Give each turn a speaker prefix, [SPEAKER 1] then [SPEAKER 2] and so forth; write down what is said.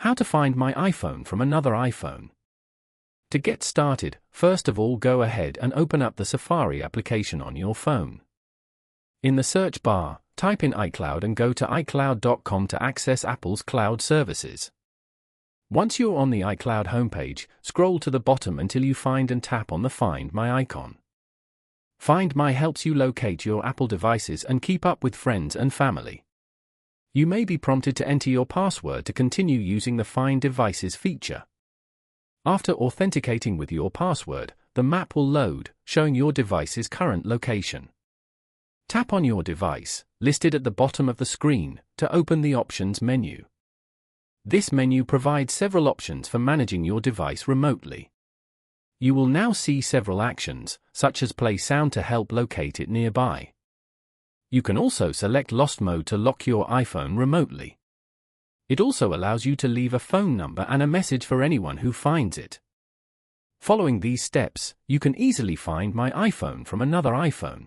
[SPEAKER 1] How to find my iPhone from another iPhone. To get started, first of all go ahead and open up the Safari application on your phone. In the search bar, type in iCloud and go to iCloud.com to access Apple's cloud services. Once you're on the iCloud homepage, scroll to the bottom until you find and tap on the Find My icon. Find My helps you locate your Apple devices and keep up with friends and family. You may be prompted to enter your password to continue using the Find Devices feature. After authenticating with your password, the map will load, showing your device's current location. Tap on your device, listed at the bottom of the screen, to open the Options menu. This menu provides several options for managing your device remotely. You will now see several actions, such as play sound to help locate it nearby. You can also select Lost Mode to lock your iPhone remotely. It also allows you to leave a phone number and a message for anyone who finds it. Following these steps, you can easily find My iPhone from another iPhone.